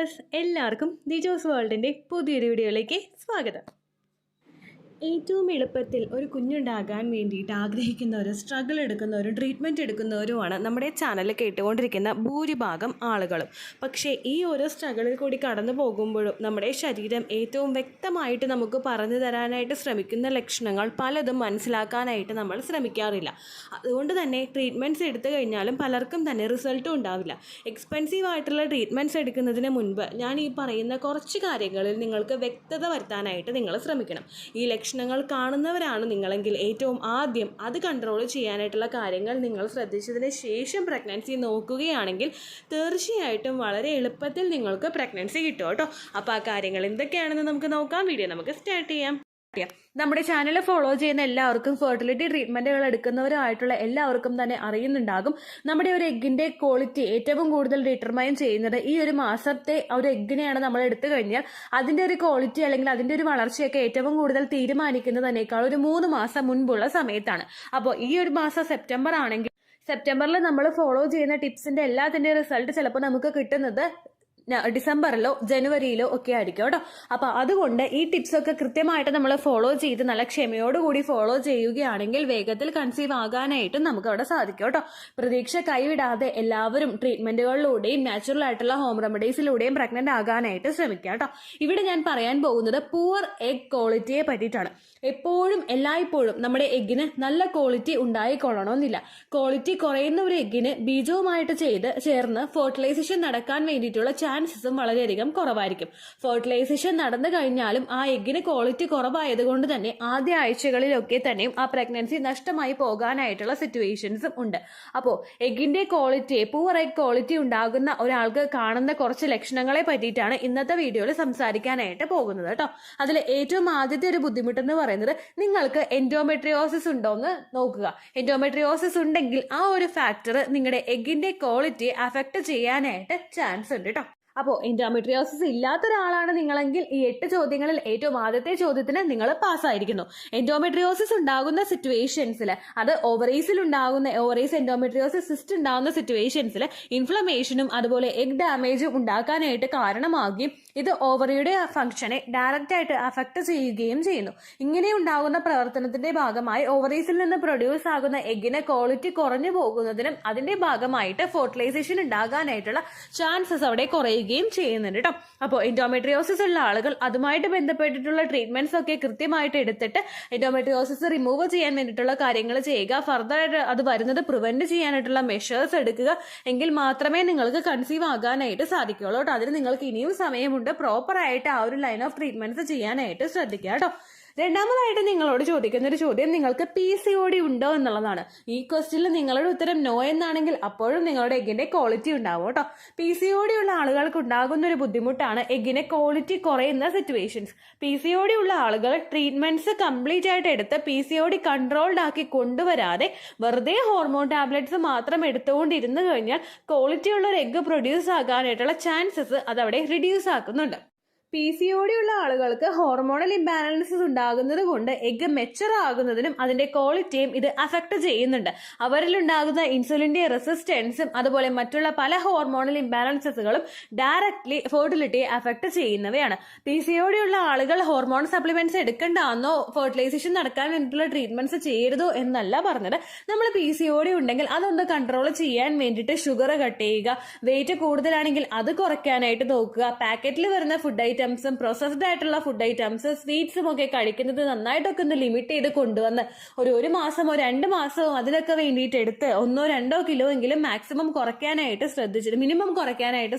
Viewers എല്ലാവർക്കും ദിജോസ് വേൾഡിൻ്റെ പുതിയൊരു വീഡിയോയിലേക്ക് സ്വാഗതം. ഏറ്റവും എളുപ്പത്തിൽ ഒരു കുഞ്ഞുണ്ടാകാൻ വേണ്ടിയിട്ട് ആഗ്രഹിക്കുന്നവരും സ്ട്രഗിൾ എടുക്കുന്നവരും ട്രീറ്റ്മെൻറ്റ് എടുക്കുന്നവരുമാണ് നമ്മുടെ ചാനൽ കേട്ടുകൊണ്ടിരിക്കുന്ന ഭൂരിഭാഗം ആളുകളും. പക്ഷേ ഈ ഓരോ സ്ട്രഗിളിൽ കൂടി കടന്നു പോകുമ്പോഴും നമ്മുടെ ശരീരം ഏറ്റവും വ്യക്തമായിട്ട് നമുക്ക് പറഞ്ഞു തരാനായിട്ട് ശ്രമിക്കുന്ന ലക്ഷണങ്ങൾ പലതും മനസ്സിലാക്കാനായിട്ട് നമ്മൾ ശ്രമിക്കാറില്ല. അതുകൊണ്ട് തന്നെ ട്രീറ്റ്മെൻറ്റ്സ് എടുത്തു കഴിഞ്ഞാലും പലർക്കും തന്നെ റിസൾട്ടും ഉണ്ടാവില്ല. എക്സ്പെൻസീവ് ആയിട്ടുള്ള ട്രീറ്റ്മെൻറ്റ്സ് എടുക്കുന്നതിന് മുൻപ് ഞാൻ ഈ പറയുന്ന കുറച്ച് കാര്യങ്ങളിൽ നിങ്ങൾക്ക് വ്യക്തത വരുത്താനായിട്ട് നിങ്ങൾ ശ്രമിക്കണം. ഈ ലക്ഷണങ്ങൾ കാണുന്നവരാണ് നിങ്ങളെങ്കിൽ ഏറ്റവും ആദ്യം അത് കൺട്രോൾ ചെയ്യാനായിട്ടുള്ള കാര്യങ്ങൾ നിങ്ങൾ ശ്രദ്ധിച്ചതിന് ശേഷം പ്രഗ്നൻസി നോക്കുകയാണെങ്കിൽ തീർച്ചയായിട്ടും വളരെ എളുപ്പത്തിൽ നിങ്ങൾക്ക് പ്രഗ്നൻസി കിട്ടും കേട്ടോ. അപ്പോൾ ആ കാര്യങ്ങൾ എന്തൊക്കെയാണെന്ന് നമുക്ക് നോക്കാം. വീഡിയോ നമുക്ക് സ്റ്റാർട്ട് ചെയ്യാം. നമ്മുടെ ചാനൽ ഫോളോ ചെയ്യുന്ന എല്ലാവർക്കും ഫെർട്ടിലിറ്റി ട്രീറ്റ്മെൻറ്റുകൾ എടുക്കുന്നവരായിട്ടുള്ള എല്ലാവർക്കും തന്നെ അറിയുന്നുണ്ടാകും, നമ്മുടെ ഒരു എഗ്ഗിൻ്റെ ക്വാളിറ്റി ഏറ്റവും കൂടുതൽ ഡിറ്റർമൈൻ ചെയ്യുന്നത് ഈ ഒരു മാസത്തെ ഒരു എഗ്ഗിനെയാണ് നമ്മൾ എടുത്തു കഴിഞ്ഞാൽ അതിൻ്റെ ഒരു ക്വാളിറ്റി അല്ലെങ്കിൽ അതിൻ്റെ ഒരു വളർച്ചയൊക്കെ ഏറ്റവും കൂടുതൽ തീരുമാനിക്കുന്നതിനേക്കാൾ ഒരു 3 മാസം മുൻപുള്ള സമയത്താണ്. അപ്പോൾ ഈ ഒരു മാസം സെപ്റ്റംബർ ആണെങ്കിൽ സെപ്റ്റംബറിൽ നമ്മൾ ഫോളോ ചെയ്യുന്ന ടിപ്സിൻ്റെ എല്ലാത്തിൻ്റെ റിസൾട്ട് ചിലപ്പോൾ നമുക്ക് കിട്ടുന്നത് ഡിസംബറിലോ ജനുവരിയിലോ ഒക്കെ ആയിരിക്കും കേട്ടോ. അപ്പോൾ അതുകൊണ്ട് ഈ ടിപ്സൊക്കെ കൃത്യമായിട്ട് നമ്മൾ ഫോളോ ചെയ്ത് നല്ല ക്ഷമയോടുകൂടി ഫോളോ ചെയ്യുകയാണെങ്കിൽ വേഗത്തിൽ കൺസീവ് ആകാനായിട്ടും നമുക്ക് അവിടെ സാധിക്കും കേട്ടോ. പ്രതീക്ഷ കൈവിടാതെ എല്ലാവരും ട്രീറ്റ്മെൻറ്റുകളിലൂടെയും നാച്ചുറൽ ആയിട്ടുള്ള ഹോം റെമഡീസിലൂടെയും പ്രഗ്നന്റ് ആകാനായിട്ട് ശ്രമിക്കുക കേട്ടോ. ഇവിടെ ഞാൻ പറയാൻ പോകുന്നത് പുവർ എഗ് ക്വാളിറ്റിയെ പറ്റിയിട്ടാണ്. എപ്പോഴും എല്ലായ്പ്പോഴും നമ്മുടെ എഗ്ഗിന് നല്ല ക്വാളിറ്റി ഉണ്ടായിക്കൊള്ളണമെന്നില്ല. ക്വാളിറ്റി കുറയുന്ന ഒരു എഗ്ഗിന് ബീജവുമായിട്ട് ചേർന്ന് ഫെർട്ടിലൈസേഷൻ നടക്കാൻ വേണ്ടിയിട്ടുള്ള ചാൻസസും വളരെയധികം കുറവായിരിക്കും. ഫെർട്ടിലൈസേഷൻ നടന്നു കഴിഞ്ഞാലും ആ എഗ്ഗിന് ക്വാളിറ്റി കുറവായതുകൊണ്ട് തന്നെ ആദ്യ ആഴ്ചകളിലൊക്കെ തന്നെയും ആ പ്രഗ്നൻസി നഷ്ടമായി പോകാനായിട്ടുള്ള സിറ്റുവേഷൻസും ഉണ്ട്. അപ്പോൾ എഗ്ഗിന്റെ ക്വാളിറ്റി പുവർ എഗ് ക്വാളിറ്റി ഉണ്ടാകുന്ന ഒരാൾക്ക് കാണുന്ന കുറച്ച് ലക്ഷണങ്ങളെ പറ്റിയിട്ടാണ് ഇന്നത്തെ വീഡിയോയിൽ സംസാരിക്കാനായിട്ട് പോകുന്നത് കേട്ടോ. അതിൽ ഏറ്റവും ആദ്യത്തെ ഒരു ബുദ്ധിമുട്ടെന്ന് പറയുന്നത് നിങ്ങൾക്ക് എൻഡോമെട്രിയോസിസ് ഉണ്ടോന്ന് നോക്കുക. എൻഡോമെട്രിയോസിസ് ഉണ്ടെങ്കിൽ ആ ഒരു ഫാക്ടർ നിങ്ങളുടെ എഗ്ഗിന്റെ ക്വാളിറ്റി അഫക്ട് ചെയ്യാനായിട്ട് ചാൻസ് ഉണ്ട് കേട്ടോ. അപ്പോൾ എൻഡോമെട്രിയോസിസ് ഇല്ലാത്ത ഒരാളാണ് നിങ്ങളെങ്കിൽ ഈ 8 ചോദ്യങ്ങളിൽ ഏറ്റവും ആദ്യത്തെ ചോദ്യത്തിന് നിങ്ങൾ പാസ്സായിരിക്കുന്നു. എൻഡോമെട്രിയോസിസ് ഉണ്ടാകുന്ന സിറ്റുവേഷൻസിൽ അത് ഓവറീസ് എൻഡോമെട്രിയോസിസ് സിസ്റ്റ് ഉണ്ടാകുന്ന സിറ്റുവേഷൻസിൽ ഇൻഫ്ലമേഷനും അതുപോലെ എഗ് ഡാമേജും ഉണ്ടാക്കാനായിട്ട് കാരണമാകുകയും ഇത് ഓവറിയുടെ ഫംഗ്ഷനെ ഡയറക്റ്റ് ആയിട്ട് അഫക്ട് ചെയ്യുകയും ചെയ്യുന്നു. ഇങ്ങനെ ഉണ്ടാകുന്ന പ്രവർത്തനത്തിന്റെ ഭാഗമായി ഓവറീസിൽ നിന്ന് പ്രൊഡ്യൂസ് ആകുന്ന എഗ്ഗിന് ക്വാളിറ്റി കുറഞ്ഞു പോകുന്നതിനും അതിന്റെ ഭാഗമായിട്ട് ഫെർട്ടിലൈസേഷൻ ഉണ്ടാകാനായിട്ടുള്ള ചാൻസസ് അവിടെ കുറയുകയും ചെയ്യുന്നുണ്ട് കേട്ടോ. അപ്പോൾ എൻഡോമെട്രിയോസിസ് ഉള്ള ആളുകൾ അതുമായിട്ട് ബന്ധപ്പെട്ടിട്ടുള്ള ട്രീറ്റ്മെന്റ്സ് ഒക്കെ കൃത്യമായിട്ട് എടുത്തിട്ട് എൻഡോമെട്രിയോസിസ് റിമൂവ് ചെയ്യാൻ വേണ്ടിയിട്ടുള്ള കാര്യങ്ങൾ ചെയ്യുക. ഫർദർ അത് വരുന്നത് പ്രിവെന്റ് ചെയ്യാനായിട്ടുള്ള മെഷേഴ്സ് എടുക്കുക. എങ്കിൽ മാത്രമേ നിങ്ങൾക്ക് കൺസീവ് ആകാനായിട്ട് സാധിക്കുള്ളൂ കേട്ടോ. അതിന് നിങ്ങൾക്ക് ഇനിയും സമയമുണ്ട്. പ്രോപ്പറായിട്ട് ആ ഒരു ലൈൻ ഓഫ് ട്രീറ്റ്മെന്റ്സ് ചെയ്യാനായിട്ട് ശ്രദ്ധിക്കുക കേട്ടോ. രണ്ടാമതായിട്ട് നിങ്ങളോട് ചോദിക്കുന്ന ഒരു ചോദ്യം നിങ്ങൾക്ക് PCOD ഉണ്ടോ എന്നുള്ളതാണ്. ഈ ക്വസ്റ്റ്യനിൽ നിങ്ങളുടെ ഉത്തരം നോ എന്നാണെങ്കിൽ അപ്പോഴും നിങ്ങളുടെ എഗ്ഗിന്റെ ക്വാളിറ്റി ഉണ്ടാവും കേട്ടോ. PCOD ഉള്ള ആളുകൾക്ക് ഉണ്ടാകുന്ന ഒരു ബുദ്ധിമുട്ടാണ് എഗ്ഗിന്റെ ക്വാളിറ്റി കുറയുന്ന സിറ്റുവേഷൻസ്. PCOD ഉള്ള ആളുകൾ ട്രീറ്റ്മെന്റ്സ് കംപ്ലീറ്റ് ആയിട്ട് എടുത്ത് PCOD കൺട്രോൾഡ് ആക്കി കൊണ്ടുവരാതെ വെറുതെ ഹോർമോൺ ടാബ്ലറ്റ്സ് മാത്രം എടുത്തുകൊണ്ടിരുന്നു കഴിഞ്ഞാൽ ക്വാളിറ്റി ഉള്ള ഒരു എഗ്ഗ് പ്രൊഡ്യൂസ് ആകാനായിട്ടുള്ള ചാൻസസ് അതവിടെ റിഡ്യൂസ് ആക്കുന്നുണ്ട്. PCOD ഉള്ള ആളുകൾക്ക് ഹോർമോണൽ ഇംബാലൻസസ് ഉണ്ടാകുന്നത് കൊണ്ട് എഗ്ഗ് മെച്ചർ ആകുന്നതിനും അതിന്റെ ക്വാളിറ്റിയും ഇത് അഫക്ട് ചെയ്യുന്നുണ്ട്. അവരിലുണ്ടാകുന്ന ഇൻസുലിന്റെ റെസിസ്റ്റൻസും അതുപോലെ മറ്റുള്ള പല ഹോർമോണൽ ഇംബാലൻസസുകളും ഡയറക്ട്ലി ഫെർട്ടിലിറ്റിയെ അഫക്ട് ചെയ്യുന്നവയാണ്. PCOD ഉള്ള ആളുകൾ ഹോർമോൺ സപ്ലിമെന്റ്സ് എടുക്കണ്ടെന്നോ ഫെർട്ടിലൈസേഷൻ നടക്കാൻ വേണ്ടിയിട്ടുള്ള ട്രീറ്റ്മെന്റ്സ് ചെയ്യരുതോ എന്നല്ല പറഞ്ഞത്. നമ്മൾ PCOD ഉണ്ടെങ്കിൽ അതൊന്ന് കൺട്രോൾ ചെയ്യാൻ വേണ്ടിയിട്ട് ഷുഗർ കട്ട് ചെയ്യുക, വെയിറ്റ് കൂടുതലാണെങ്കിൽ അത് കുറയ്ക്കാനായിട്ട് നോക്കുക, പാക്കറ്റിൽ വരുന്ന ഫുഡ് ഐറ്റംസും പ്രോസസ്ഡ് ആയിട്ടുള്ള ഫുഡ് ഐറ്റംസ് സ്വീറ്റ്സും ഒക്കെ കഴിക്കുന്നത് നന്നായിട്ടൊക്കെ ഒന്ന് ലിമിറ്റ് ചെയ്ത് കൊണ്ടുവന്ന് ഒരു മാസമോ 2 മാസമോ അതിനൊക്കെ വേണ്ടിയിട്ട് എടുത്ത് 1-2 കിലോ എങ്കിലും മാക്സിമം കുറയ്ക്കാനായിട്ട്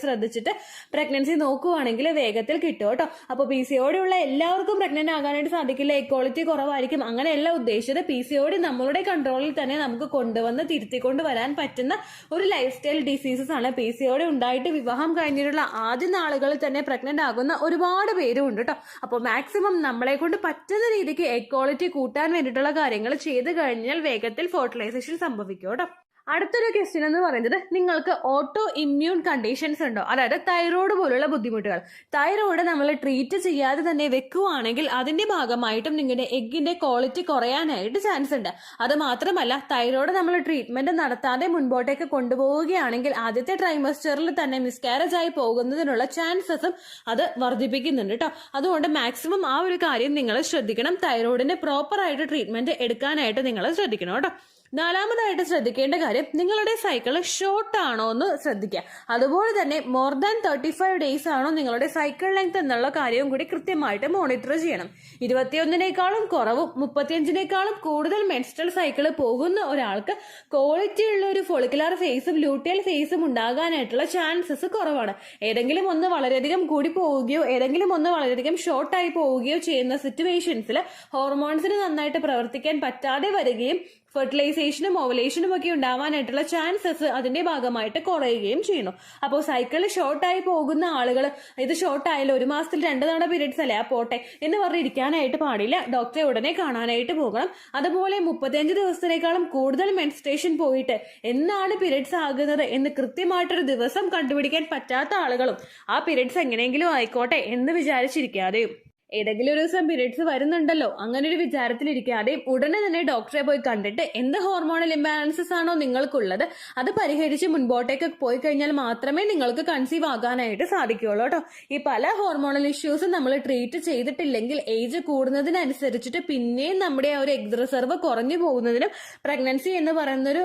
ശ്രദ്ധിച്ചിട്ട് പ്രഗ്നൻസി നോക്കുവാണെങ്കിൽ വേഗത്തിൽ കിട്ടും കേട്ടോ. അപ്പോൾ PCOD ഉള്ള എല്ലാവർക്കും പ്രഗ്നന്റ് ആകാനായിട്ട് സാധിക്കില്ല, ഇക്വാളിറ്റി കുറവായിരിക്കും, അങ്ങനെയല്ല ഉദ്ദേശിച്ചത്. PCOD നമ്മളുടെ കൺട്രോളിൽ തന്നെ നമുക്ക് കൊണ്ടുവന്ന് തിരുത്തിക്കൊണ്ട് വരാൻ പറ്റുന്ന ഒരു ലൈഫ് സ്റ്റൈൽ ഡിസീസസ് ആണ്. PCOD ഉണ്ടായിട്ട് വിവാഹം കഴിഞ്ഞിട്ടുള്ള ആദ്യ നാളുകളിൽ തന്നെ പ്രഗ്നന്റ് ആകുന്ന ഒരുപാട് പേരും ഉണ്ട് കേട്ടോ. അപ്പോൾ മാക്സിമം നമ്മളെ കൊണ്ട് പറ്റുന്ന രീതിക്ക് എഗ് ക്വാളിറ്റി കൂട്ടാൻ വേണ്ടിയിട്ടുള്ള കാര്യങ്ങൾ ചെയ്ത് കഴിഞ്ഞാൽ വേഗത്തിൽ ഫെർട്ടിലൈസേഷൻ സംഭവിക്കും കേട്ടോ. അടുത്തൊരു ക്വസ്റ്റ്യൻ എന്ന് പറയുന്നത് നിങ്ങൾക്ക് ഓട്ടോ ഇമ്മ്യൂൺ കണ്ടീഷൻസ് ഉണ്ടോ, അതായത് തൈറോയ്ഡ് പോലുള്ള ബുദ്ധിമുട്ടുകൾ. തൈറോയ്ഡ് നമ്മൾ ട്രീറ്റ് ചെയ്യാതെ തന്നെ വെക്കുവാണെങ്കിൽ അതിന്റെ ഭാഗമായിട്ടും നിങ്ങളുടെ എഗ്ഗിന്റെ ക്വാളിറ്റി കുറയാനായിട്ട് ചാൻസ് ഉണ്ട്. അത് മാത്രമല്ല, തൈറോയ്ഡ് നമ്മൾ ട്രീറ്റ്മെന്റ് നടത്താതെ മുൻപോട്ടേക്ക് കൊണ്ടുപോവുകയാണെങ്കിൽ ആദ്യത്തെ ട്രൈമസ്റ്ററിൽ തന്നെ മിസ്കാരേജ് ആയി പോകുന്നതിനുള്ള ചാൻസസും അത് വർദ്ധിപ്പിക്കുന്നുണ്ട് കേട്ടോ. അതുകൊണ്ട് മാക്സിമം ആ ഒരു കാര്യം നിങ്ങൾ ശ്രദ്ധിക്കണം. തൈറോയ്ഡിന് പ്രോപ്പറായിട്ട് ട്രീറ്റ്മെന്റ് എടുക്കാനായിട്ട് നിങ്ങൾ ശ്രദ്ധിക്കണം കേട്ടോ. നാലാമതായിട്ട് ശ്രദ്ധിക്കേണ്ട കാര്യം, നിങ്ങളുടെ സൈക്കിൾ ഷോർട്ട് ആണോ എന്ന് ശ്രദ്ധിക്കുക. അതുപോലെ തന്നെ മോർ ദാൻ 35 ഡേയ്സ് ആണോ നിങ്ങളുടെ സൈക്കിൾ ലെങ്ത് എന്നുള്ള കാര്യവും കൂടി കൃത്യമായിട്ട് മോണിറ്റർ ചെയ്യണം. 21-നേക്കാളും കുറവും 35-നേക്കാളും കൂടുതൽ മെൻസ്ട്രൽ സൈക്കിൾ പോകുന്ന ഒരാൾക്ക് ക്വാളിറ്റി ഉള്ള ഒരു ഫോളിക്കുലാർ ഫേസും ലൂട്ടിയൽ ഫേസും ഉണ്ടാകാനായിട്ടുള്ള ചാൻസസ് കുറവാണ്. ഏതെങ്കിലും ഒന്ന് വളരെയധികം കൂടി പോവുകയോ ഏതെങ്കിലും ഒന്ന് വളരെയധികം ഷോർട്ടായി പോവുകയോ ചെയ്യുന്ന സിറ്റുവേഷൻസിൽ ഹോർമോൺസിന് നന്നായിട്ട് പ്രവർത്തിക്കാൻ പറ്റാതെ വരികയും ഫെർട്ടിലൈസേഷനും ഓവലേഷനും ഒക്കെ ഉണ്ടാവാനായിട്ടുള്ള ചാൻസസ് അതിന്റെ ഭാഗമായിട്ട് കുറയുകയും ചെയ്യുന്നു. അപ്പോൾ സൈക്കിൾ ഷോർട്ടായി പോകുന്ന ആളുകൾ ഇത് ഷോർട്ടായാലും 1 മാസത്തിൽ 2 തവണ പീരീഡ്സ് അല്ലേ, ആ പോട്ടെ എന്ന് പറഞ്ഞിരിക്കാനായിട്ട് പാടില്ല. ഡോക്ടറെ ഉടനെ കാണാനായിട്ട് പോകണം. അതുപോലെ 35 ദിവസത്തിനേക്കാളും കൂടുതൽ മെൻസ്ട്രേഷൻ പോയിട്ട് എന്നാണ് പീരീഡ്സ് ആകുന്നത് എന്ന് കൃത്യമായിട്ടൊരു ദിവസം കണ്ടുപിടിക്കാൻ പറ്റാത്ത ആളുകളും ആ പീരീഡ്സ് എങ്ങനെയെങ്കിലും ആയിക്കോട്ടെ എന്ന് വിചാരിച്ചിരിക്കാതെയും ഏതെങ്കിലും ഒരു ദിവസം പീരീഡ്സ് വരുന്നുണ്ടല്ലോ അങ്ങനെ ഒരു വിചാരത്തിലിരിക്കാതെയും ഉടനെ തന്നെ ഡോക്ടറെ പോയി കണ്ടിട്ട് എന്ത് ഹോർമോണൽ ഇംബാലൻസസ് ആണോ നിങ്ങൾക്കുള്ളത് അത് പരിഹരിച്ച് മുൻപോട്ടേക്ക് പോയി കഴിഞ്ഞാൽ മാത്രമേ നിങ്ങൾക്ക് കൺസീവ് ആകാനായിട്ട് സാധിക്കുകയുള്ളൂ കേട്ടോ. ഈ പല ഹോർമോണൽ ഇഷ്യൂസും നമ്മൾ ട്രീറ്റ് ചെയ്തിട്ടില്ലെങ്കിൽ ഏജ് കൂടുന്നതിനനുസരിച്ചിട്ട് പിന്നെയും നമ്മുടെ ആ ഒരു എഗ് റിസർവ് കുറഞ്ഞു പോകുന്നതിനും പ്രഗ്നൻസി എന്ന് പറയുന്നൊരു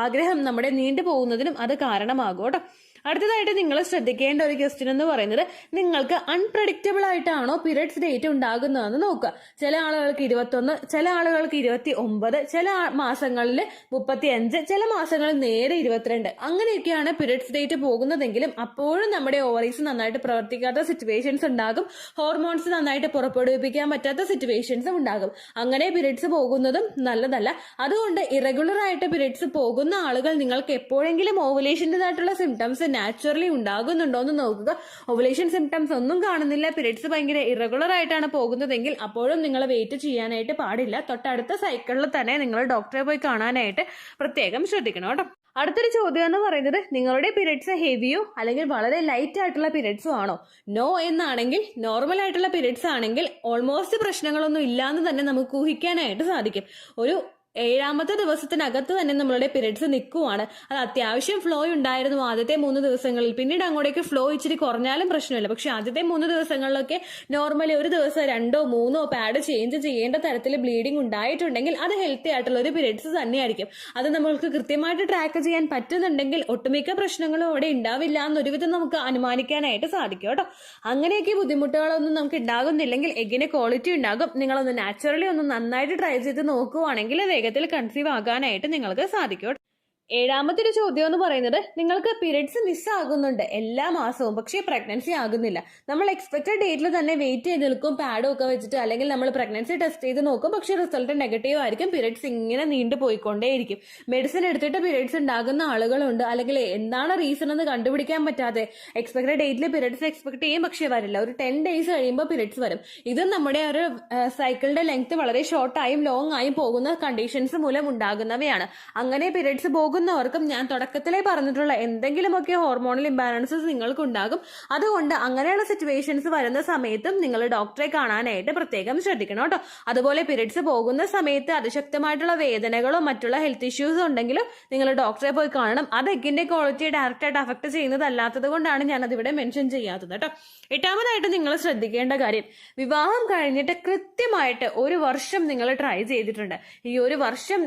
ആഗ്രഹം നമ്മുടെ നീണ്ടു പോകുന്നതിനും അത് കാരണമാകും കേട്ടോ. അടുത്തതായിട്ട് നിങ്ങൾ ശ്രദ്ധിക്കേണ്ട ഒരു ക്വസ്റ്റ്യൻ എന്ന് പറയുന്നത്, നിങ്ങൾക്ക് അൺപ്രഡിക്റ്റബിൾ ആയിട്ടാണോ പീരിയഡ്സ് ഡേറ്റ് ഉണ്ടാകുന്നതെന്ന് നോക്കുക. ചില ആളുകൾക്ക് 21, ചില ആളുകൾക്ക് 29, ചില മാസങ്ങളിൽ 35, ചില മാസങ്ങളിൽ നേരെ 22 അങ്ങനെയൊക്കെയാണ് പീരിയഡ്സ് ഡേറ്റ് പോകുന്നതെങ്കിലും അപ്പോഴും നമ്മുടെ ഓവറീസ് നന്നായിട്ട് പ്രവർത്തിക്കാത്ത സിറ്റുവേഷൻസ് ഉണ്ടാകും. ഹോർമോൺസ് നന്നായിട്ട് പുറപ്പെടുവിപ്പിക്കാൻ പറ്റാത്ത സിറ്റുവേഷൻസും ഉണ്ടാകും. അങ്ങനെ പീരിയഡ്സ് പോകുന്നതും നല്ലതല്ല. അതുകൊണ്ട് ഇറഗുലർ ആയിട്ട് പീരിയഡ്സ് പോകുന്ന ആളുകൾ നിങ്ങൾക്ക് എപ്പോഴെങ്കിലും ഓവുലേഷൻ്റെതായിട്ടുള്ള സിംറ്റംസ് നാച്ചുറലി ഉണ്ടാകുന്നുണ്ടോ എന്ന് നോക്കുക. ഓവുലേഷൻ സിംറ്റംസ് ഒന്നും കാണുന്നില്ല, പീരിയഡ്സ് ഭയങ്കര ഇറഗുലർ ആയിട്ടാണ് പോകുന്നതെങ്കിൽ അപ്പോഴും നിങ്ങൾ വെയിറ്റ് ചെയ്യാനായിട്ട് പാടില്ല. തൊട്ടടുത്ത സൈക്കിളിൽ തന്നെ നിങ്ങൾ ഡോക്ടറെ പോയി കാണാനായിട്ട് പ്രത്യേകം ശ്രദ്ധിക്കണം കേട്ടോ. അടുത്തൊരു ചോദ്യം എന്ന് പറയുന്നത്, നിങ്ങളുടെ പീരിയഡ്സ് ഹെവിയോ അല്ലെങ്കിൽ വളരെ ലൈറ്റ് ആയിട്ടുള്ള പീരിയഡ്സോ ആണോ? നോ എന്നാണെങ്കിൽ, നോർമൽ ആയിട്ടുള്ള പീരിയഡ്സ് ആണെങ്കിൽ ഓൾമോസ്റ്റ് പ്രശ്നങ്ങളൊന്നും ഇല്ലാന്ന് തന്നെ നമുക്ക് ഊഹിക്കാനായിട്ട് സാധിക്കും. ഒരു 7ാമത്തെ ദിവസത്തിനകത്ത് തന്നെ നമ്മളുടെ പീരിയഡ്സ് നിൽക്കുവാണ്. അത് അത്യാവശ്യം ഫ്ലോ ഉണ്ടായിരുന്നു ആദ്യത്തെ 3 ദിവസങ്ങളിൽ. പിന്നീട് അങ്ങോട്ടേക്ക് ഫ്ലോ ഇച്ചിരി കുറഞ്ഞാലും പ്രശ്നമില്ല. പക്ഷെ ആദ്യത്തെ 3 ദിവസങ്ങളിലൊക്കെ നോർമലി ഒരു ദിവസം 2ഓ 3ഓ പാഡ് ചേഞ്ച് ചെയ്യേണ്ട തരത്തിൽ ബ്ലീഡിംഗ് ഉണ്ടായിട്ടുണ്ടെങ്കിൽ അത് ഹെൽത്തി ആയിട്ടുള്ള ഒരു പീരിയഡ്സ് തന്നെയായിരിക്കും. അത് നമ്മൾക്ക് കൃത്യമായിട്ട് ട്രാക്ക് ചെയ്യാൻ പറ്റുന്നുണ്ടെങ്കിൽ ഒട്ടുമിക്ക പ്രശ്നങ്ങളും അവിടെ ഉണ്ടാവില്ല എന്നൊരുവിധം നമുക്ക് അനുമാനിക്കാനായിട്ട് സാധിക്കും കേട്ടോ. അങ്ങനെയൊക്കെ ബുദ്ധിമുട്ടുകളൊന്നും നമുക്ക് ഉണ്ടാകുന്നില്ലെങ്കിൽ എഗ്ഗിന് ക്വാളിറ്റി ഉണ്ടാകും. നിങ്ങളൊന്ന് നാച്ചുറലി ഒന്ന് നന്നായിട്ട് ട്രൈ ചെയ്ത് നോക്കുവാണെങ്കിൽ വേഗത്തിൽ കൺസീവ് ആകാനായിട്ട് നിങ്ങൾക്ക് സാധിക്കും. 7ാമത്തെ ഒരു ചോദ്യം എന്ന് പറയുന്നത്, നിങ്ങൾക്ക് പീരിയഡ്സ് മിസ്സാകുന്നുണ്ട് എല്ലാ മാസവും പക്ഷേ പ്രഗ്നൻസി ആകുന്നില്ല. നമ്മൾ എക്സ്പെക്റ്റഡ് ഡേറ്റിൽ തന്നെ വെയിറ്റ് ചെയ്ത് നിൽക്കും പാഡും ഒക്കെ വെച്ചിട്ട്, അല്ലെങ്കിൽ നമ്മൾ പ്രഗ്നൻസി ടെസ്റ്റ് ചെയ്ത് നോക്കും പക്ഷേ റിസൾട്ട് നെഗറ്റീവ് ആയിരിക്കും. പീരിയഡ്സ് ഇങ്ങനെ നീണ്ടു പോയിക്കൊണ്ടേയിരിക്കും. മെഡിസിൻ എടുത്തിട്ട് പീരിയഡ്സ് ഉണ്ടാകുന്ന ആളുകളുണ്ട്. അല്ലെങ്കിൽ എന്താണ് റീസൺ എന്ന് കണ്ടുപിടിക്കാൻ പറ്റാതെ എക്സ്പെക്റ്റഡ് ഡേറ്റിൽ പീരിയഡ്സ് എക്സ്പെക്ട് ചെയ്യും പക്ഷേ വരില്ല. ഒരു 10 ഡേയ്സ് കഴിയുമ്പോൾ പീരിയഡ്സ് വരും. ഇത് നമ്മുടെ ഒരു സൈക്കിളിന്റെ ലെങ്ത് വളരെ ഷോർട്ടായും ലോങ് ആയും പോകുന്ന കണ്ടീഷൻസ് മൂലം ഉണ്ടാകുന്നവയാണ്. അങ്ങനെ പീരിയഡ്സ് പോകുന്നവർക്കും ഞാൻ തുടക്കത്തിലേ പറഞ്ഞിട്ടുള്ള എന്തെങ്കിലുമൊക്കെ ഹോർമോണൽ ഇംബാലൻസസ് നിങ്ങൾക്കുണ്ടാകും. അതുകൊണ്ട് അങ്ങനെയുള്ള സിറ്റുവേഷൻസ് വരുന്ന സമയത്തും നിങ്ങൾ ഡോക്ടറെ കാണാനായിട്ട് പ്രത്യേകം ശ്രദ്ധിക്കണം കേട്ടോ. അതുപോലെ പീരിയഡ്സ് പോകുന്ന സമയത്ത് അതിശക്തമായിട്ടുള്ള വേദനകളോ മറ്റുള്ള ഹെൽത്ത് ഇഷ്യൂസോ ഉണ്ടെങ്കിലും നിങ്ങൾ ഡോക്ടറെ പോയി കാണണം. അത് എഗ്ഗിന്റെ ക്വാളിറ്റിയെ ഡയറക്റ്റായിട്ട് അഫക്ട് ചെയ്യുന്നതല്ലാത്തത് കൊണ്ടാണ് ഞാനത് ഇവിടെ മെൻഷൻ ചെയ്യാത്തത് കേട്ടോ. 8ാമതായിട്ട് നിങ്ങൾ ശ്രദ്ധിക്കേണ്ട കാര്യം, വിവാഹം കഴിഞ്ഞിട്ട് കൃത്യമായിട്ട് 1 വർഷം നിങ്ങൾ ട്രൈ ചെയ്തിട്ടുണ്ട്. ഈ 1 വർഷം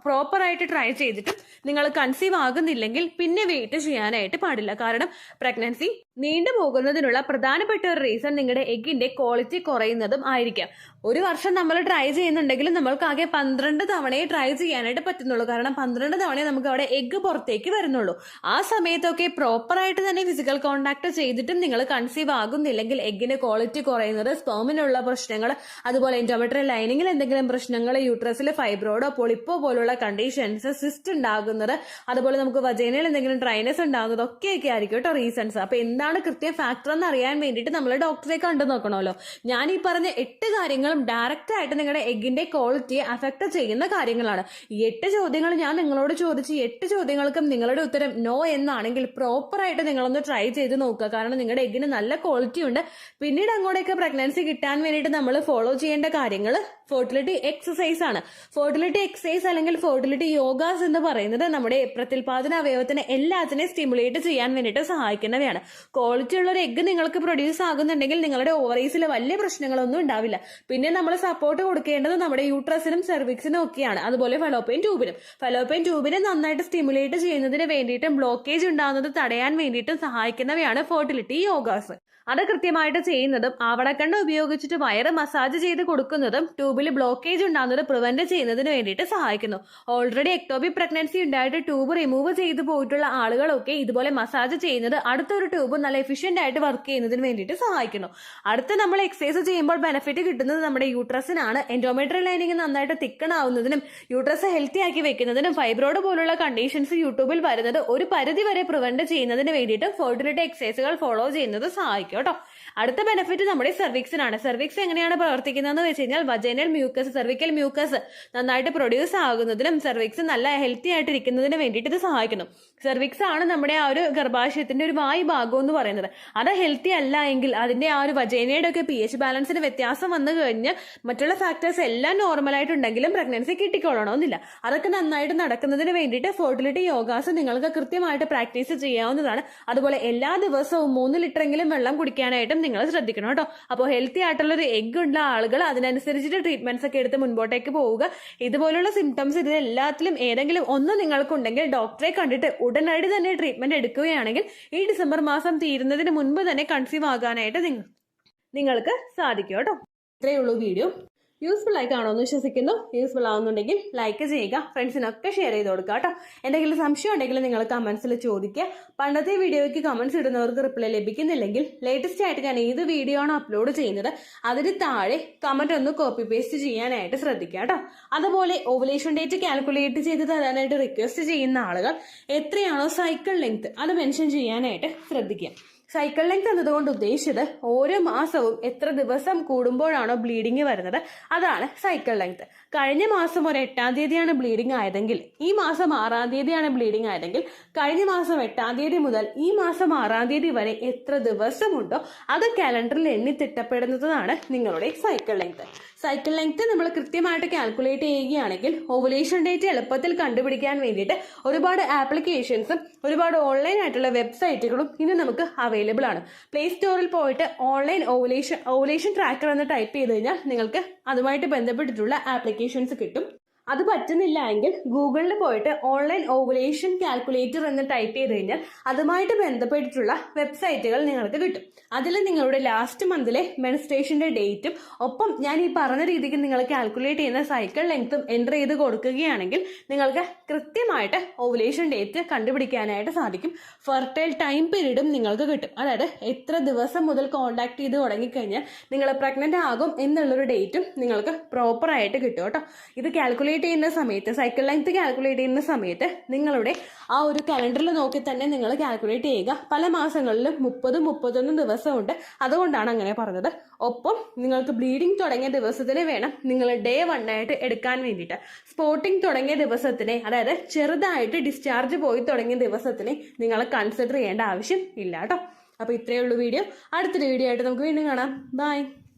പ്രോപ്പറായിട്ട് ട്രൈ ചെയ്തിട്ടും നിങ്ങൾ കൺസീവ് ആകുന്നില്ലെങ്കിൽ പിന്നെ വെയിറ്റ് ചെയ്യാനായിട്ട് പാടില്ല. കാരണം പ്രഗ്നൻസി നീണ്ടു പോകുന്നതിനുള്ള പ്രധാനപ്പെട്ട ഒരു റീസൺ നിങ്ങളുടെ എഗ്ഗിന്റെ ക്വാളിറ്റി കുറയുന്നതും ആയിരിക്കാം. 1 വർഷം നമ്മൾ ട്രൈ ചെയ്യുന്നുണ്ടെങ്കിലും നമ്മൾക്ക് ആകെ 12 തവണയെ ട്രൈ ചെയ്യാനായിട്ട് പറ്റുന്നുള്ളൂ. കാരണം 12 തവണയെ നമുക്ക് അവിടെ എഗ്ഗ് പുറത്തേക്ക് വരുന്നുള്ളൂ. ആ സമയത്തൊക്കെ പ്രോപ്പറായിട്ട് തന്നെ ഫിസിക്കൽ കോണ്ടാക്ട് ചെയ്തിട്ടും നിങ്ങൾ കൺസീവ് ആകുന്നില്ലെങ്കിൽ എഗ്ഗിന്റെ ക്വാളിറ്റി കുറയുന്നത്, സ്പേമിനുള്ള പ്രശ്നങ്ങൾ, അതുപോലെ എൻഡോമെട്രിയൽ ലൈനിങ്ങിൽ എന്തെങ്കിലും പ്രശ്നങ്ങൾ, യൂട്രസിൽ ഫൈബ്രോയിഡോ പൊളിപ്പോ പോലുള്ള കണ്ടീഷൻസ്, സിസ്റ്റ് ഉണ്ടാകുന്നത്, അതുപോലെ നമുക്ക് വജൈനയിൽ എന്തെങ്കിലും ഡ്രൈനസ് ഉണ്ടാകുന്നത് ഒക്കെയൊക്കെ ആയിരിക്കും കേട്ടോ റീസൺസ്. അപ്പൊ എന്താണ് എന്താണ് കൃത്യം ഫാക്ടർ എന്ന് അറിയാൻ വേണ്ടിയിട്ട് നമ്മൾ ഡോക്ടറെ കണ്ടു നോക്കണമല്ലോ. ഞാൻ ഈ പറഞ്ഞ 8 കാര്യങ്ങളും ഡയറക്റ്റ് ആയിട്ട് നിങ്ങളുടെ എഗ്ഗിന്റെ ക്വാളിറ്റിയെ അഫക്ട് ചെയ്യുന്ന കാര്യങ്ങളാണ്. ഈ 8 ചോദ്യങ്ങൾ ഞാൻ നിങ്ങളോട് ചോദിച്ച് 8 ചോദ്യങ്ങൾക്കും നിങ്ങളുടെ ഉത്തരം നോ എന്നാണെങ്കിൽ പ്രോപ്പർ ആയിട്ട് നിങ്ങളൊന്ന് ട്രൈ ചെയ്ത് നോക്കുക. കാരണം നിങ്ങളുടെ എഗ്ഗിന് നല്ല ക്വാളിറ്റി ഉണ്ട്. പിന്നീട് അങ്ങോട്ടേക്ക് പ്രഗ്നൻസി കിട്ടാൻ വേണ്ടിയിട്ട് നമ്മൾ ഫോളോ ചെയ്യേണ്ട കാര്യങ്ങൾ ഫെർട്ടിലിറ്റി എക്സസൈസ് ആണ്. ഫെർട്ടിലിറ്റി എക്സസൈസ് അല്ലെങ്കിൽ ഫെർട്ടിലിറ്റി യോഗാസ് എന്ന് പറയുന്നത് നമ്മുടെ പ്രത്യുൽപാദന അവയവത്തിനെ എല്ലാത്തിനെയും സ്റ്റിമുലേറ്റ് ചെയ്യാൻ വേണ്ടിയിട്ട് സഹായിക്കുന്നവയാണ്. ക്വാളിറ്റി ഉള്ള ഒരു എഗ്ഗ് നിങ്ങൾക്ക് പ്രൊഡ്യൂസ് ആകുന്നുണ്ടെങ്കിൽ നിങ്ങളുടെ ഓവറീസിൽ വലിയ പ്രശ്നങ്ങളൊന്നും ഉണ്ടാവില്ല. പിന്നെ നമ്മൾ സപ്പോർട്ട് കൊടുക്കേണ്ടത് നമ്മുടെ യൂട്രസിനും സെർവിക്സിനും ഒക്കെയാണ്. അതുപോലെ ഫലോപ്പിയൻ ട്യൂബിനെ നന്നായിട്ട് സ്റ്റിമുലേറ്റ് ചെയ്യുന്നതിന് വേണ്ടിയിട്ടും ബ്ലോക്കേജ് ഉണ്ടാകുന്നത് തടയാൻ വേണ്ടിയിട്ടും സഹായിക്കുന്നവയാണ് ഫെർട്ടിലിറ്റി യോഗാസ്. അത് കൃത്യമായിട്ട് ചെയ്യുന്നതും ആവണക്കണ്ണ ഉപയോഗിച്ചിട്ട് വയറ് മസാജ് ചെയ്ത് കൊടുക്കുന്നതും ട്യൂബിൽ ബ്ലോക്കേജ് ഉണ്ടാകുന്നത് പ്രിവെന്റ് ചെയ്യുന്നതിന് വേണ്ടിയിട്ട് സഹായിക്കുന്നു. ഓൾറെഡി എക്ടോപിക് പ്രഗ്നൻസി ഉണ്ടായിട്ട് ട്യൂബ് റിമൂവ് ചെയ്ത് പോയിട്ടുള്ള ആളുകളൊക്കെ ഇതുപോലെ മസാജ് ചെയ്യുന്നത് അടുത്തൊരു ട്യൂബ് നല്ല എഫിഷ്യന്റ് ആയിട്ട് വർക്ക് ചെയ്യുന്നതിന് വേണ്ടിയിട്ട് സഹായിക്കുന്നു. അടുത്ത് നമ്മൾ എക്സസൈസ് ചെയ്യുമ്പോൾ ബെനിഫിറ്റ് കിട്ടുന്നത് നമ്മുടെ യൂട്രസിനാണ്. എൻഡോമെട്രിയൽ ലൈനിങ് നന്നായിട്ട് തിക്കൺ ആവുന്നതിനും യൂട്രസ് ഹെൽത്തി ആക്കി വെക്കുന്നതിനും ഫൈബ്രോയിഡ് പോലുള്ള കണ്ടീഷൻസ് യൂട്യൂബിൽ വരുന്നത് ഒരു പരിധി വരെ പ്രിവെന്റ് ചെയ്യുന്നതിന് വേണ്ടിയിട്ട് ഫെർട്ടിലിറ്റി എക്സസൈസുകൾ ഫോളോ ചെയ്യുന്നത് സഹായിക്കും കേട്ടോ. അടുത്ത ബെനിഫിറ്റ് നമ്മുടെ സെർവിക്സിനാണ്. സെർവിക്സ് എങ്ങനെയാണ് പ്രവർത്തിക്കുന്നതെന്ന് വെച്ച് കഴിഞ്ഞാൽ വജൈനൽ മ്യൂക്കസ്, സെർവിക്കൽ മ്യൂക്കസ് നന്നായിട്ട് പ്രൊഡ്യൂസ് ആകുന്നതിനും സെർവിക്സ് നല്ല ഹെൽത്തി ആയിട്ട് ഇരിക്കുന്നതിന് വേണ്ടിയിട്ട് ഇത് സഹായിക്കുന്നു. സെർവിക്സ് ആണ് നമ്മുടെ ആ ഒരു ഗർഭാശയത്തിന്റെ ഒരു വായു ഭാഗം എന്ന് പറയുന്നത്. അത് ഹെൽത്തി അല്ല എങ്കിൽ അതിന്റെ ആ ഒരു വജൈനയുടെ ഒക്കെ pH ബാലൻസിന് വ്യത്യാസം വന്നു കഴിഞ്ഞ് മറ്റുള്ള ഫാക്ടേഴ്സ് എല്ലാം നോർമലായിട്ടുണ്ടെങ്കിലും പ്രഗ്നൻസി കിട്ടിക്കൊള്ളണമെന്നില്ല. അതൊക്കെ നന്നായിട്ട് നടക്കുന്നതിന് വേണ്ടിയിട്ട് ഫെർട്ടിലിറ്റി യോഗാസ് നിങ്ങൾക്ക് കൃത്യമായിട്ട് പ്രാക്ടീസ് ചെയ്യാവുന്നതാണ്. അതുപോലെ എല്ലാ ദിവസവും 3 ലിറ്ററെങ്കിലും വെള്ളം കുടിക്കാനായിട്ടും നിങ്ങൾ ശ്രദ്ധിക്കണം കേട്ടോ. അപ്പോൾ ഹെൽത്തി ആയിട്ടുള്ള ഒരു എഗ് ഉള്ള ആളുകൾ അതിനനുസരിച്ചിട്ട് ട്രീറ്റ്മെന്റ്സ് ഒക്കെ എടുത്ത് മുൻപോട്ടേക്ക് പോവുക. ഇതുപോലുള്ള സിംറ്റംസ് ഇതിലെല്ലാത്തിലും ഏതെങ്കിലും ഒന്ന് നിങ്ങൾക്കുണ്ടെങ്കിൽ ഡോക്ടറെ കണ്ടിട്ട് ഉടനടി തന്നെ ട്രീറ്റ്മെന്റ് എടുക്കുകയാണെങ്കിൽ ഈ ഡിസംബർ മാസം തീരുന്നതിന് മുൻപ് തന്നെ കൺസീവ് ആകാനായിട്ട് നിങ്ങൾക്ക് സാധിക്കും കേട്ടോ. ഇത്രയേ ഉള്ളൂ വീഡിയോ. യൂസ്ഫുൾ ആയി കാണുമെന്ന് വിശ്വസിക്കുന്നു. യൂസ്ഫുൾ ആവുന്നുണ്ടെങ്കിൽ ലൈക്ക് ചെയ്യുക, ഫ്രണ്ട്സിനൊക്കെ ഷെയർ ചെയ്ത് കൊടുക്കുക കേട്ടോ. എന്തെങ്കിലും സംശയം ഉണ്ടെങ്കിൽ നിങ്ങൾ കമന്റ്സിൽ ചോദിക്കുക. പണ്ടത്തെ വീഡിയോയ്ക്ക് കമന്റ്സ് ഇടുന്നവർക്ക് റിപ്ലൈ ലഭിക്കുന്നില്ലെങ്കിൽ ലേറ്റസ്റ്റ് ആയിട്ട് ഞാൻ ഏത് വീഡിയോ ആണ് അപ്ലോഡ് ചെയ്യുന്നത് അതിന് താഴെ കമന്റ് ഒന്ന് കോപ്പി പേസ്റ്റ് ചെയ്യാനായിട്ട് ശ്രദ്ധിക്കുക കേട്ടോ. അതുപോലെ ഓവുലേഷൻ ഡേറ്റ് കാൽക്കുലേറ്റ് ചെയ്ത് തരാനായിട്ട് റിക്വസ്റ്റ് ചെയ്യുന്ന ആളുകൾ എത്രയാണോ സൈക്കിൾ ലെങ്ത് അത് മെൻഷൻ ചെയ്യാനായിട്ട് ശ്രദ്ധിക്കുക. സൈക്കിൾ ലെങ്ത് എന്നതുകൊണ്ട് ഉദ്ദേശിച്ചത് ഓരോ മാസവും എത്ര ദിവസം കൂടുമ്പോഴാണോ ബ്ലീഡിങ് വരുന്നത് അതാണ് സൈക്കിൾ ലെങ്ത്. കഴിഞ്ഞ മാസം ഒരു 8-ാം തീയതിയാണ് ബ്ലീഡിങ് ആയതെങ്കിൽ ഈ മാസം 6-ാം തീയതിയാണ് ബ്ലീഡിങ് ആയതെങ്കിൽ കഴിഞ്ഞ മാസം 8-ാം തീയതി മുതൽ ഈ മാസം 6-ാം തീയതി വരെ എത്ര ദിവസമുണ്ടോ അത് കാലണ്ടറിൽ എണ്ണി തിട്ടപ്പെടുന്നതാണ് നിങ്ങളുടെ സൈക്കിൾ ലെങ്ത്. സൈക്കിൾ ലെങ്ത് നമ്മൾ കൃത്യമായിട്ട് കാൽക്കുലേറ്റ് ചെയ്യുകയാണെങ്കിൽ ഓവുലേഷൻ ഡേറ്റ് എളുപ്പത്തിൽ കണ്ടുപിടിക്കാൻ വേണ്ടിയിട്ട് ഒരുപാട് ആപ്ലിക്കേഷൻസും ഒരുപാട് ഓൺലൈൻ ആയിട്ടുള്ള വെബ്സൈറ്റുകളും ഇന്ന് നമുക്ക് അവൈലബിൾ ആണ്. പ്ലേ സ്റ്റോറിൽ പോയിട്ട് ഓൺലൈൻ ഓവുലേഷൻ ട്രാക്കർ എന്ന് ടൈപ്പ് ചെയ്ത് കഴിഞ്ഞാൽ നിങ്ങൾക്ക് അതുമായിട്ട് ബന്ധപ്പെട്ടിട്ടുള്ള ആപ്ലിക്കേഷൻസ് കിട്ടും. അത് പറ്റുന്നില്ല എങ്കിൽ ഗൂഗിളിൽ പോയിട്ട് ഓൺലൈൻ ഓവുലേഷൻ കാൽക്കുലേറ്റർ എന്ന് ടൈപ്പ് ചെയ്ത് കഴിഞ്ഞാൽ അതുമായിട്ട് ബന്ധപ്പെട്ടിട്ടുള്ള വെബ്സൈറ്റുകൾ നിങ്ങൾക്ക് കിട്ടും. അതിൽ നിങ്ങളുടെ ലാസ്റ്റ് മന്തിലെ മെൻസ്ട്രേഷന്റെ ഡേറ്റും ഒപ്പം ഞാൻ ഈ പറഞ്ഞ രീതിക്ക് നിങ്ങൾ കാൽക്കുലേറ്റ് ചെയ്യുന്ന സൈക്കിൾ ലെങ്ത്തും എൻ്റർ ചെയ്ത് കൊടുക്കുകയാണെങ്കിൽ നിങ്ങൾക്ക് കൃത്യമായിട്ട് ഓവുലേഷൻ ഡേറ്റ് കണ്ടുപിടിക്കാനായിട്ട് സാധിക്കും. ഫെർട്ടൈൽ ടൈം പീരീഡും നിങ്ങൾക്ക് കിട്ടും. അതായത് എത്ര ദിവസം മുതൽ കോണ്ടാക്ട് ചെയ്ത് തുടങ്ങിക്കഴിഞ്ഞാൽ നിങ്ങൾ പ്രഗ്നന്റ് ആകും എന്നുള്ളൊരു ഡേറ്റും നിങ്ങൾക്ക് പ്രോപ്പറായിട്ട് കിട്ടും കേട്ടോ. ഇത് കാൽക്കുലേറ്റ് ചെയ്യുന്ന സമയത്ത് സൈക്കിൾ ലെങ്ത് കാൽക്കുലേറ്റ് ചെയ്യുന്ന സമയത്ത് നിങ്ങളുടെ ആ ഒരു കലണ്ടറിൽ നോക്കി തന്നെ നിങ്ങൾ കാൽക്കുലേറ്റ് ചെയ്യുക. പല മാസങ്ങളിലും 30-31 ദിവസമുണ്ട്. അതുകൊണ്ടാണ് അങ്ങനെ പറഞ്ഞത്. ഒപ്പം നിങ്ങൾക്ക് ബ്ലീഡിങ് തുടങ്ങിയ ദിവസത്തിന് വേണം നിങ്ങൾ ഡേ 1 ആയിട്ട് എടുക്കാൻ വേണ്ടിയിട്ട്. സ്പോട്ടിങ് തുടങ്ങിയ ദിവസത്തിനെ അതായത് ചെറുതായിട്ട് ഡിസ്ചാർജ് പോയി തുടങ്ങിയ ദിവസത്തിനെ നിങ്ങൾ കൺസിഡർ ചെയ്യേണ്ട ആവശ്യം ഇല്ല കേട്ടോ. അപ്പോൾ ഇത്രയേ ഉള്ളൂ വീഡിയോ. അടുത്തൊരു വീഡിയോ ആയിട്ട് നമുക്ക് വീണ്ടും കാണാം. ബൈ.